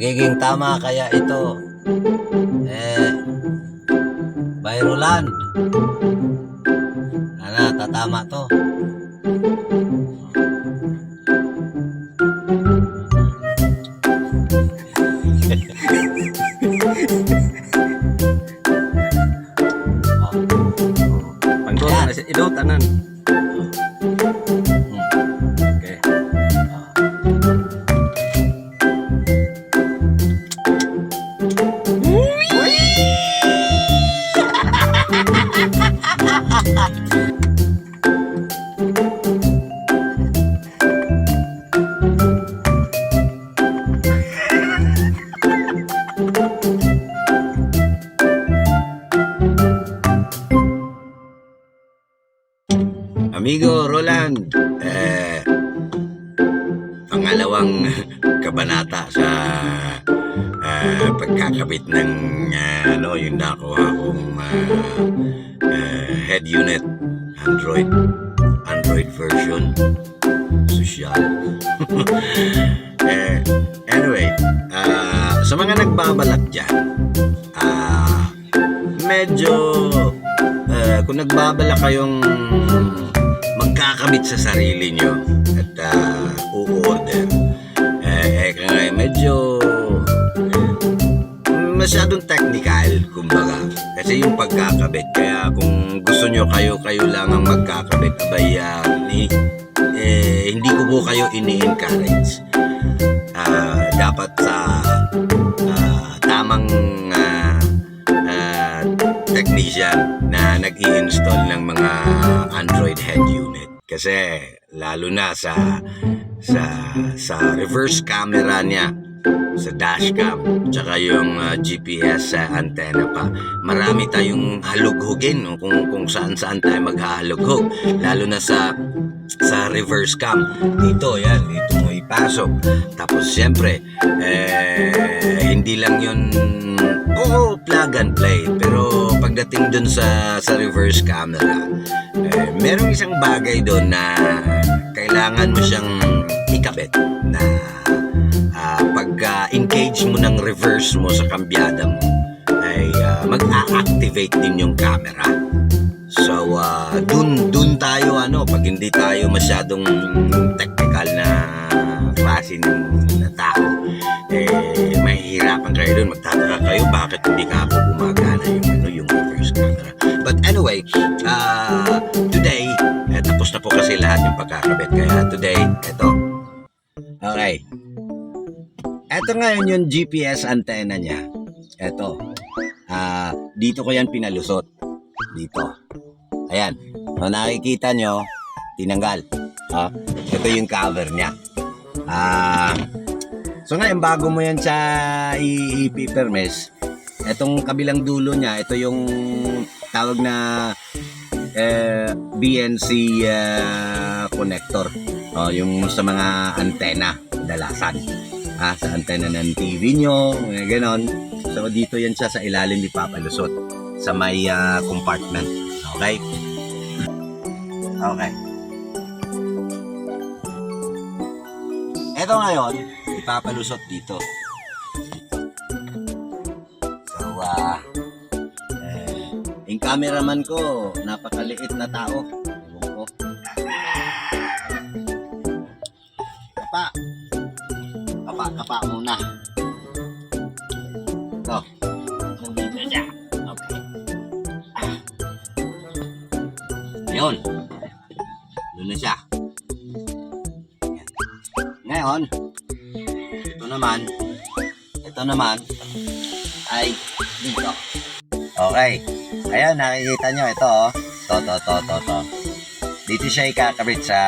magiging tama kaya ito Byroland. Tatama to. Pangtuan na siya. Ilo, tanan. Okay. Amigo Roland, pangalawang kabanata sa pagkakabit ng yung nakuha kong head unit, Android version, social. Anyway, sa mga nagbabalak dyan, medyo kung nagbabalak kayong magkakabit sa sarili nyo at u-order, medyo masyadong technical, kumbaga, kasi yung pagkakabit. Kaya kung gusto nyo kayo lang ang magkakabit, abay, hindi ko po kayo ini-encourage. Dapat sa tamang technician na nag-i-install ng mga Android head unit, kasi lalo na sa reverse camera niya, sa dashcam, tsaka yung GPS antenna pa, marami tayong halughugin, no? kung saan tayo maghahalughog, lalo na sa reverse cam. Dito mo ipasok. Tapos siyempre hindi lang yun plug and play, pero pagdating dun sa reverse camera, merong isang bagay doon na kailangan mo siyang ikabit, na pagka-engage mo ng reverse mo sa kambyada mo, ay mag-a-activate din yung camera. So dun tayo, pag hindi tayo masyadong technical na klase na tao, mahihirapan kayo dun. Magtataka kayo bakit hindi ka po gumagana yung reverse camera. But anyway, today, tapos na po kasi lahat yung pagkakabit. Kaya today, eto. Okay. Eto ngayon yung GPS antenna niya. Eto. Dito ko yan pinalusot. Dito. Ayan. So, nakikita nyo, tinanggal. Ito yung cover niya. So ngayon, bago mo yan siya ipipermes, etong kabilang dulo niya, ito yung tawag na BNC connector. Yung sa mga antena, dalasan. Sa antena ng TV nyo, ganon. So dito yan siya sa ilalim ipapalusot sa may compartment. Okay? Okay. Ito ngayon, ipapalusot dito. So, yung cameraman ko, napakaliit na tao. Ewan ko. Kapa muna. Ito. Nandito siya. Okay. Ayun. Doon na siya. Ngayon, ito naman ay dito. Okay. Ayan, nakikita nyo ito, to. Dito siya ikakabit sa,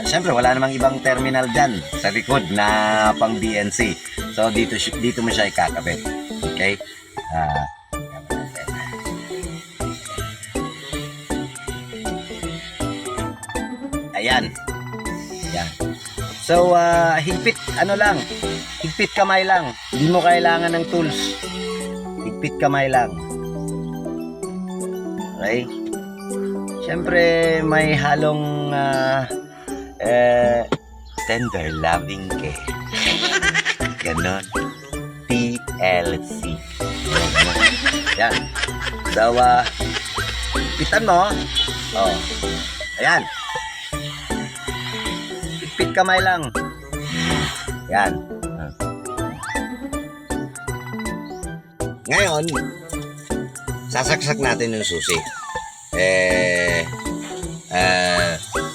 siyempre wala namang ibang terminal dyan sa likod na pang BNC. So dito mo siya ikakabit. Okay? Ayan. Ayan. So, higpit kamay lang. Hindi mo kailangan ng tools. Higpit kamay lang. Okay? Siyempre, may halong tender loving care. Ganon. LC. Yan. So, pitan mo. Oh. Ayan. Pit kamay lang. Yan. Ngayon, sasaksak natin yung susi.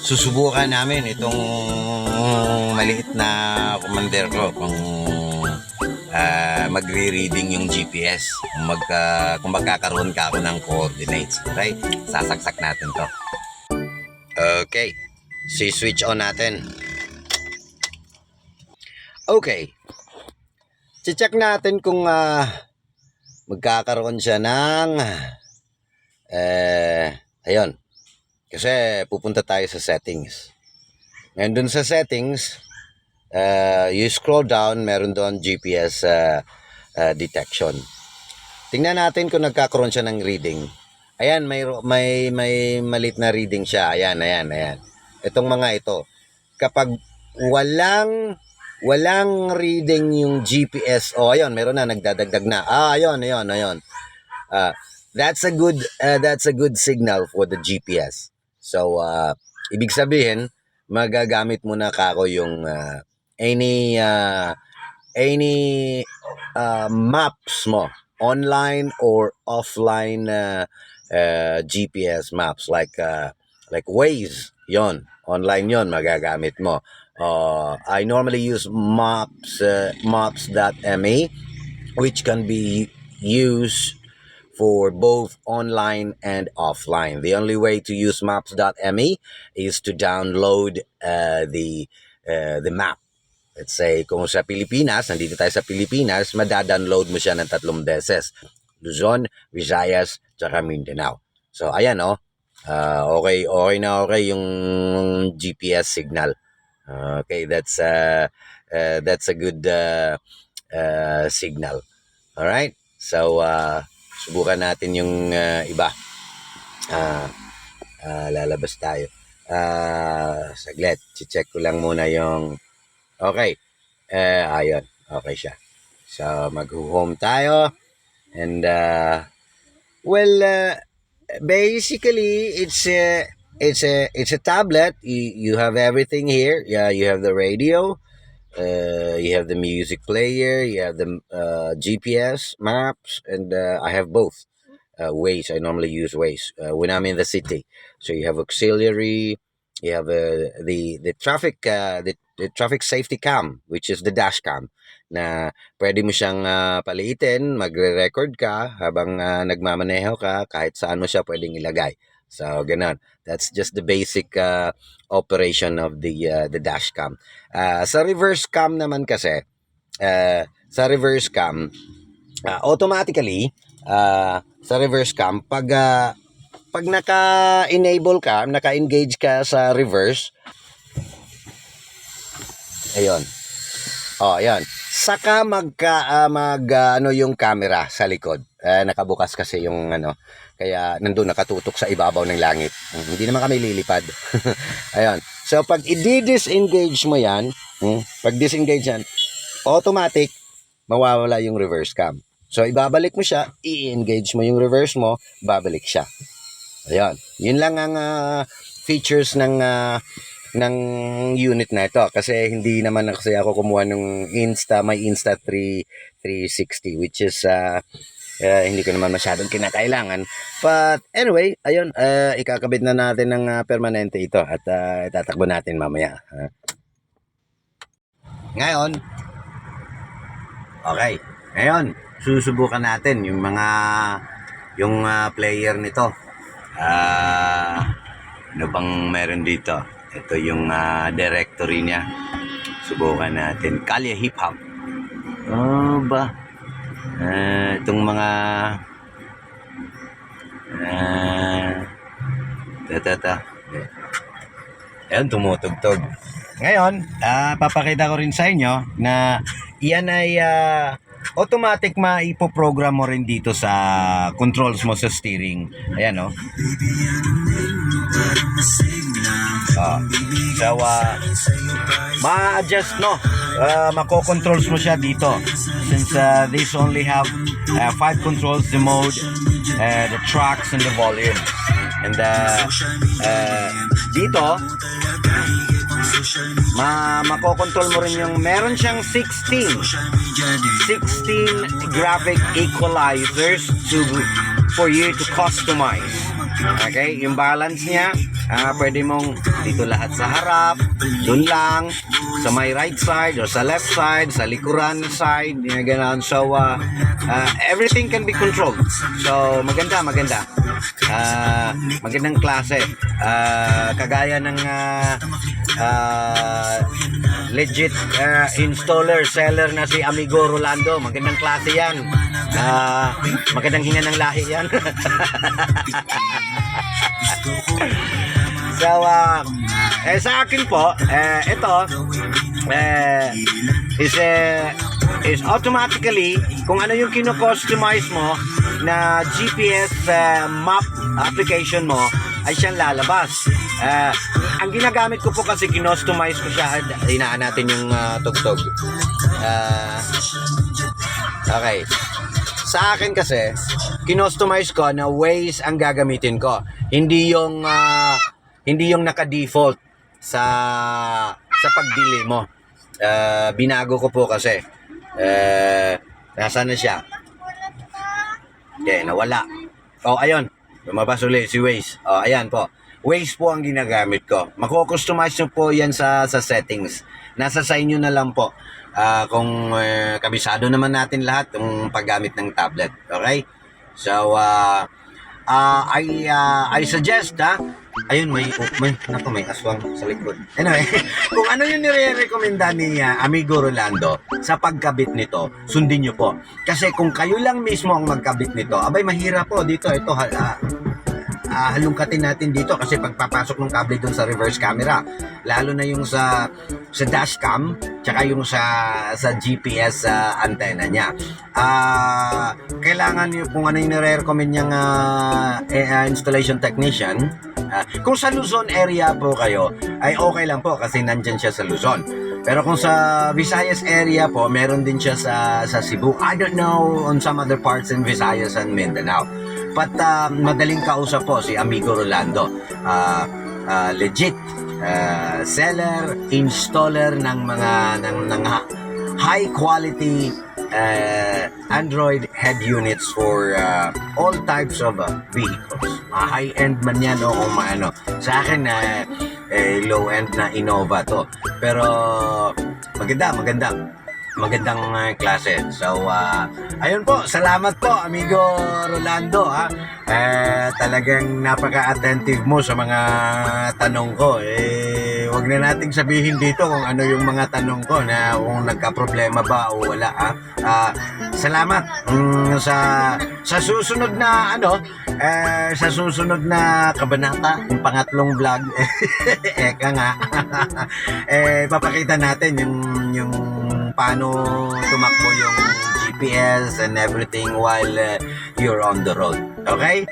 Susubukan namin itong maliit na commander ko kung magre-reading yung GPS, kung magkakaroon ka ako ng coordinates. Right? Sasaksak natin to. Okay. Si-switch on natin. Okay. Check natin kung magkakaroon siya ng ayun. Kasi pupunta tayo sa settings. Ngayon dun sa settings, you scroll down, meron doon GPS detection. Tingnan natin kung nagkakaroon siya ng reading. Ayan, may malit na reading siya. Ayan. Itong mga ito. Kapag walang reading yung GPS, ayun, meron na, nagdadagdag na. Ayun. That's a good signal for the GPS. So, ibig sabihin, magagamit mo na kako yung any maps mo, online or offline GPS maps like Waze, yon, online yon, magagamit mo. I normally use maps.me, which can be used for both online and offline. The only way to use maps.me is to download the map. Let's say, kung sa Pilipinas, nandito tayo sa Pilipinas, madadownload mo siya ng 3 beses. Luzon, Visayas, tsaka Mindanao. So, ayan, okay yung GPS signal. Okay, that's a good signal. All right? So, subukan natin yung iba. Lalabas tayo. Saglit. Check ko lang muna yung... Okay. Ayun. Okay siya. So, mag-home tayo. And, basically, it's a tablet. You have everything here. Yeah, you have the radio. You have the music player, you have the GPS maps, and I have both. Waze, I normally use Waze when I'm in the city. So you have auxiliary, you have the traffic safety cam, which is the dash cam, na pwede mo siyang paliitin, magre-record ka habang nagmamaneho ka, kahit saan mo siya pwedeng ilagay. So, ganun. That's just the basic operation of the dash cam. Sa reverse cam naman kasi, automatically, sa reverse cam, pag naka-enable ka, naka-engage ka sa reverse, ayun. Ayan. Saka yung camera sa likod. Nakabukas kasi yung kaya nandun nakatutok sa ibabaw ng langit. Hindi naman kami lilipad. Ayun. So pag i-disengage mo yan, pag disengage yan, automatic mawawala yung reverse cam. So ibabalik mo siya, i-engage mo yung reverse mo, babalik siya. Ayun. Yun lang ang features ng unit na ito, kasi hindi naman kasi ako kumuha ng may Insta 360, which is hindi ko naman masyadong kinakailangan. But anyway, ayun, ikakabit na natin ng permanente ito at itatakbo natin mamaya. Ngayon, susubukan natin yung player nito. Ano bang meron dito? Ito yung directory niya. Subukan natin. Kalye Hip Hop. Itong mga ayun, tumutugtog. Ngayon, papakita ko rin sa inyo na iyan ay automatic maipoprogram mo rin dito sa controls mo sa steering. Ayan, So, ma-adjust, mako-controls mo siya dito. Since these only have 5 controls, the mode, the tracks, and the volume. And dito, mako-control mo rin yung, meron siyang 16 graphic equalizers for you to customize. Okay, yung balance niya, pwede mong dito lahat sa harap, dun lang, sa may right side or sa left side, sa likuran side, yung gano'n. So, everything can be controlled. So, maganda. Magandang klase. Kagaya ng legit installer, seller na si Amigo Rolando. Magandang klase yan. Magandang hinga ng lahi yan. So, sa akin po, ito is automatically, kung ano yung kino-customize mo na GPS map application mo, ay siyang lalabas. Ang ginagamit ko po kasi kinostomize ko siya. Hinaan natin yung tugtog. Okay. Sa akin kasi, kinostomize ko na Waze ang gagamitin ko. Hindi yung naka-default sa pagbili mo. Binago ko po kasi. Nasaan na siya? Okay, nawala. Oh, ayun. Lumabas ulit si Waze. Oh, ayan po. Waze po ang ginagamit ko. Mako-customize nyo po yan sa settings. Nasa sa inyo na lang po. Kung kabisado naman natin lahat yung paggamit ng tablet. Okay? So, I suggest, ayun, may aswang sa likod. Anyway, kung ano yung nire-recommenda ni Amigo Rolando sa pagkabit nito, sundin nyo po. Kasi kung kayo lang mismo ang magkabit nito, abay, mahirap po dito. Ito, halungkatin natin dito kasi pagpapasok ng kable dun sa reverse camera, lalo na yung sa dashcam, tsaka yung sa GPS antenna niya. Kailangan yung kung ano yung nire-recommend niyang installation technician. Kung sa Luzon area po kayo, ay okay lang po kasi nandyan siya sa Luzon. Pero kung sa Visayas area po, meron din siya sa Cebu. I don't know on some other parts in Visayas and Mindanao. But madaling kausap po si Amigo Rolando. Legit seller, installer ng mga high quality Android head units for all types of vehicles. High end man yan o kung maano. Sa akin low end na Innova to. Pero magandang klase. So, ayun po, salamat po, Amigo Rolando, talagang napaka-attentive mo sa mga tanong ko. Wag na nating sabihin dito kung ano yung mga tanong ko na kung nagka-problema ba o wala, Salamat sa susunod na sa susunod na kabanata, yung pangatlong vlog, eka nga, papakita natin yung paano tumakbo yung GPS and everything while you're on the road. Okay?